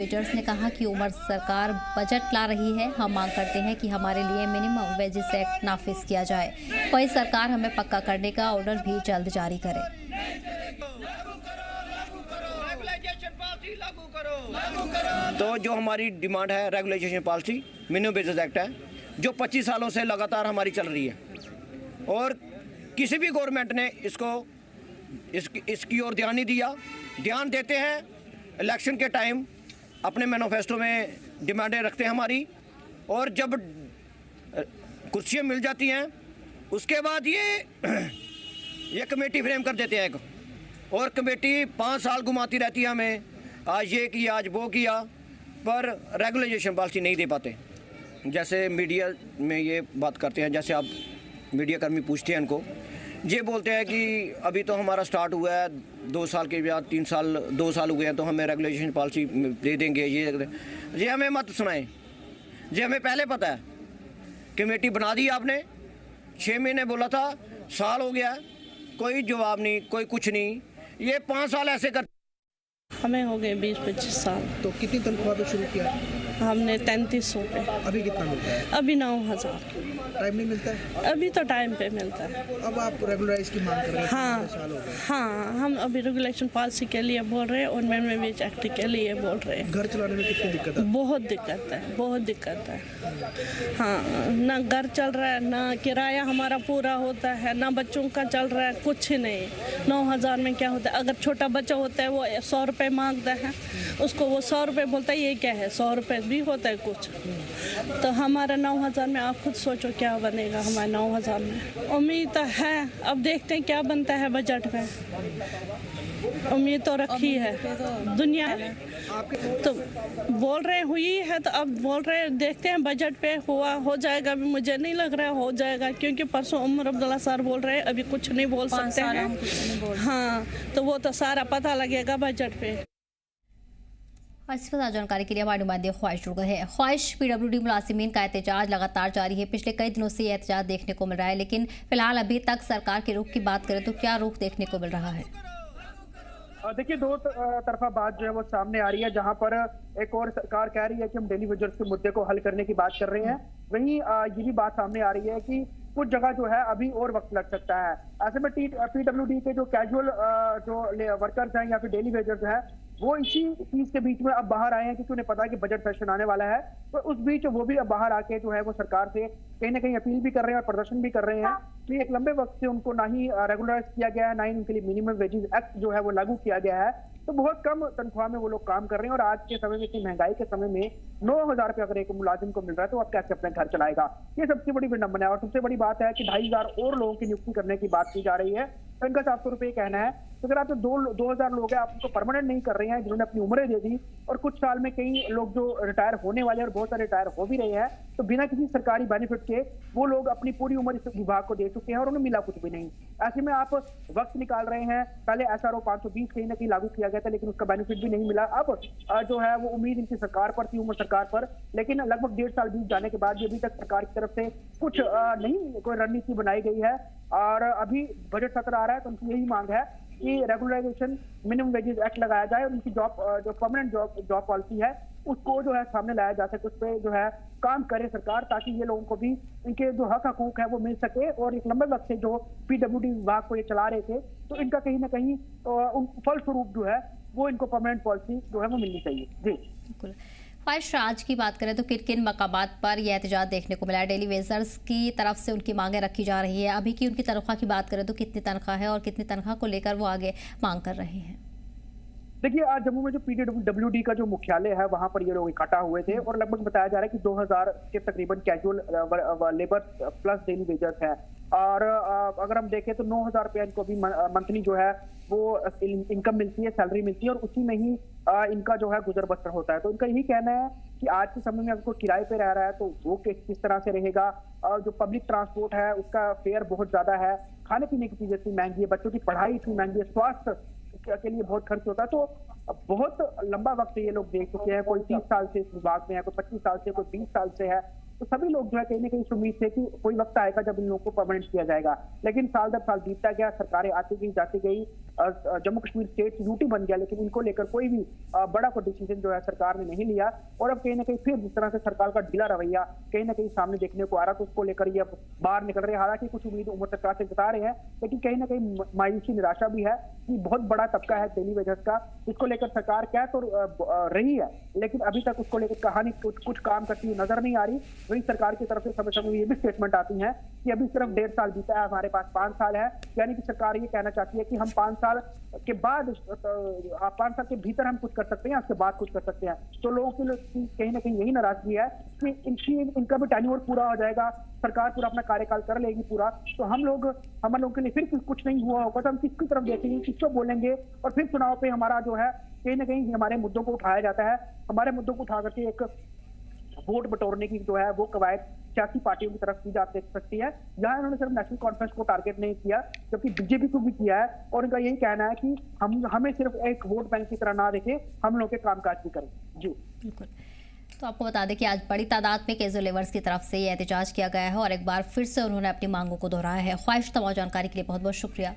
Leaders ने कहा कि उमर सरकार बजट ला रही है। हम मांग करते हैं कि हमारे लिए मिनिमम वेजेस एक्ट नाफिज किया जाए। वही सरकार हमें पक्का करने का ऑर्डर भी जल्द जारी करे। तो जो हमारी डिमांड है regulation policy minimum wages act है, जो 25 सालों से लगातार हमारी चल रही है और किसी भी गवर्नमेंट ने इसकी ओर ध्यान नहीं दिया। ध्यान देते हैं इलेक्शन के टाइम, अपने मैनिफेस्टो में डिमांडें रखते हैं हमारी, और जब कुर्सियाँ मिल जाती हैं उसके बाद ये कमेटी फ्रेम कर देते हैं एक, और कमेटी 5 साल घुमाती रहती है हमें, आज ये किया आज वो किया, पर रेगुलेशन पॉलिसी नहीं दे पाते। जैसे मीडिया में ये बात करते हैं, जैसे आप मीडिया कर्मी पूछते हैं इनको, ये बोलते हैं कि अभी तो हमारा स्टार्ट हुआ है, 2 साल के बाद 2 साल हुए हैं तो हमें रेगुलेशन पॉलिसी दे देंगे। ये हमें मत सुनाएं, ये हमें पहले पता है। कमेटी बना दी आपने, 6 महीने बोला था, साल हो गया, कोई जवाब नहीं, कोई कुछ नहीं। ये 5 साल ऐसे कर, हमें हो गए 20-25 साल। तो कितनी तनख्वाह पे शुरू किया? हमने 3300 पे। अभी कितना मिलता है? अभी 9000। टाइम नहीं मिलता है? अभी तो टाइम पे मिलता है। अब आप रेगुलराइज की मांग कर रहे हैं? हाँ, साल हो गए। हाँ, हम अभी रेगुलेशन पॉलिसी के लिए बोल रहे हैं और मिनिमम वेज एक्ट के लिए बोल रहे हैं। घर चलाने में कितनी दिक्कत है? बहुत दिक्कत है, बहुत दिक्कत है। हाँ, ना घर चल रहा है, ना किराया हमारा पूरा होता है, ना बच्चों का चल रहा है, कुछ नहीं। 9000 में क्या होता है? अगर छोटा बच्चा होता है वो 100 रुपये मांगता है, उसको वो 100 रुपये बोलता है, ये क्या है, 100 रुपये भी होता है कुछ। तो हमारा 9000 में आप खुद सोचो क्या बनेगा हमारे 9000 में। उम्मीद तो है, अब देखते हैं क्या बनता है बजट में। उम्मीद तो रखी है दुनिया, तो बोल रहे हुई है, तो अब बोल रहे देखते हैं बजट पे हो जाएगा। अभी मुझे नहीं लग रहा है हो जाएगा, क्योंकि परसों उमर अब्दुल्ला सर बोल रहे हैं अभी कुछ नहीं बोल सकते हैं। हाँ, तो वो तो सारा पता लगेगा बजट पे। इस वक्त जानकारी के लिए हमारे नुमाइंदे ख्वाहिश जुड़ गए हैं। ख्वाहिश, PWD मुलाजिमीन का एहतजाज लगातार जारी है। पिछले कई दिनों से ये एहतजाज देखने को मिल रहा है, लेकिन फिलहाल अभी तक सरकार के रुख की बात करें तो क्या रुख देखने को मिल रहा है? देखिए, 2 तरफा बात जो है वो सामने आ रही है, जहां पर एक और सरकार कह रही है कि हम डेली वेजर्स के मुद्दे को हल करने की बात कर रहे हैं, वहीं ये भी बात सामने आ रही है कि कुछ जगह जो है अभी और वक्त लग सकता है। ऐसे में PWD के जो कैजुअल जो वर्कर्स हैं या फिर डेली वेजर्स हैं, वो इसी चीज के बीच में अब बाहर आए हैं, क्योंकि उन्हें पता है कि बजट सेशन आने वाला है। तो उस बीच वो भी अब बाहर आके जो है वो सरकार से कहीं ना कहीं अपील भी कर रहे हैं और प्रदर्शन भी कर रहे हैं कि एक लंबे वक्त से उनको ना ही रेगुलराइज किया गया है, ना ही उनके लिए मिनिमम वेजेस एक्ट जो है वो लागू किया गया है। तो बहुत कम तनख्वाह में वो लोग काम कर रहे हैं, और आज के समय में, इतनी महंगाई के समय में 9000 रुपये अगर एक मुलाजिम को मिल रहा है तो आप कैसे अपने घर चलाएगा? ये सबसे बड़ी विडंबना है। और सबसे बड़ी बात है कि 2500 और लोगों की नियुक्ति करने की बात की जा रही है। तो इनका 700 रुपये कहना है। तो अगर आप जो 2000 लोग हैं आप उनको परमानेंट नहीं कर रहे हैं, जिन्होंने अपनी उम्रें दे दी, और कुछ साल में कई लोग जो रिटायर होने वाले हैं और बहुत सारे रिटायर हो भी रहे हैं, तो बिना किसी सरकारी बेनिफिट के वो लोग अपनी पूरी उम्र इस विभाग को दे चुके हैं और उन्हें मिला कुछ भी नहीं। ऐसे में आप वक्त निकाल रहे हैं। पहले SRO 520 कहीं ना कहीं लागू किया गया था, लेकिन उसका बेनिफिट भी नहीं मिला। अब जो है वो उम्मीद इनकी सरकार पर थी, उम्र सरकार पर, लेकिन लगभग 1.5 साल बीत जाने के बाद भी अभी तक सरकार की तरफ से कुछ नहीं कोई रणनीति बनाई गई है। और अभी बजट सत्र आ रहा है तो उनकी यही मांग है कि रेगुलराइजेशन मिनिमम वेजेस एक्ट लगाया जाए और उनकी जो परमानेंट जॉब पॉलिसी है उसको जो है सामने लाया जा सके, उस पर जो है काम करे सरकार, ताकि ये लोगों को भी इनके जो हक हकूक है वो मिल सके। और एक लंबे वक्त से जो PWD विभाग को ये चला रहे थे, तो इनका कहीं ना कहीं फलस्वरूप जो है वो इनको परमानेंट पॉलिसी जो है वो मिलनी चाहिए। जी बिल्कुल। ख्वाहिश, आज की बात करें तो किन किन मकामात पर यह एहतजाज देखने को मिला है? डेली वेजर्स की तरफ से उनकी मांगें रखी जा रही है। अभी की उनकी तनख्वाह की बात करें तो कितनी तनख्वाह है और कितनी तनख्वाह को लेकर वो आगे मांग कर रहे हैं? देखिए, आज जम्मू में जो PWD का जो मुख्यालय है वहां पर ये लोग इकट्ठा हुए थे, और लगभग बताया जा रहा है कि 2000 के तकरीबन casual labour plus daily wagers है। और अगर हम देखें तो 9000 रुपया इनको भी मंथली जो है वो इनकम मिलती है, सैलरी मिलती है, और उसी में ही इनका जो है गुजर बसर होता है। तो इनका यही कहना है कि आज के समय में अगर कोई किराए पे रह रहा है तो वो किस तरह से रहेगा। और जो पब्लिक ट्रांसपोर्ट है उसका फेयर बहुत ज्यादा है, खाने पीने की चीजें इतनी महंगी है, बच्चों की पढ़ाई इतनी महंगी है, स्वास्थ्य के लिए बहुत खर्च होता है। तो बहुत लंबा वक्त ये लोग देख चुके हैं, कोई 30 साल से इस विभाग में है, कोई 25 साल से, कोई 20 साल से है। तो सभी लोग जो है कहीं ना कहीं इस उम्मीद थे कि कोई वक्त आएगा जब इन लोगों को परमानेंट किया जाएगा। लेकिन साल दर साल बीतता गया, सरकारें आती गई जाती गई, जम्मू कश्मीर स्टेट यूटी बन गया, लेकिन इनको लेकर कोई भी बड़ा कोई डिसीजन जो है सरकार ने नहीं लिया। और अब कहीं ना कहीं फिर जिस तरह से सरकार का ढीला रवैया कहीं ना कहीं सामने देखने को आ रहा, तो उसको लेकर ये अब बाहर निकल रहे हैं। हालांकि कुछ उम्मीद उम्र सरकार से जता रहे हैं, लेकिन कहीं ना कहीं मायूसी निराशा भी है कि बहुत बड़ा तबका है डेली वेजर्स का, इसको लेकर सरकार कह तो रही है, लेकिन अभी तक उसको लेकर कहानी कुछ काम करती हुई नजर नहीं आ रही। वही सरकार की तरफ से समय समय ये भी स्टेटमेंट आती है कि अभी सिर्फ 1.5 साल बीता है, हमारे पास 5 साल है। यानी कि सरकार ये कहना चाहती है कि हम 5 साल के बाद 5 साल के भीतर हम कुछ कर सकते हैं, उसके बाद कुछ कर सकते हैं। तो लोगों की कहीं ना कहीं यही नाराजगी है कि इनका भी टेन्योर पूरा हो जाएगा, सरकार पूरा अपना कार्यकाल कर लेगी पूरा, तो हम लोग के लिए फिर कुछ नहीं हुआ होगा, तो हम किसकी तरफ देखेंगे, किसको बोलेंगे। और फिर चुनाव पे हमारा जो है कहीं ना कहीं हमारे मुद्दों को उठाया जाता है, हमारे मुद्दों को उठा करके एक वोट बटोरने की जो है वो कवायद सियासी पार्टियों की तरफ की जा सकती है। यहाँ इन्होंने सिर्फ नेशनल कॉन्फ्रेंस को टारगेट नहीं किया, जबकि बीजेपी को भी किया है, और इनका यही कहना है कि हमें सिर्फ एक वोट बैंक की तरह ना देखें, हम लोग के कामकाज भी करें। जी बिल्कुल। तो आपको बता दें कि आज बड़ी तादाद में कैजुअल लेवर्स की तरफ से ये एहतजाज किया गया है और एक बार फिर से उन्होंने अपनी मांगों को दोहराया है। ख्वाहिश तमाम जानकारी के लिए बहुत बहुत शुक्रिया।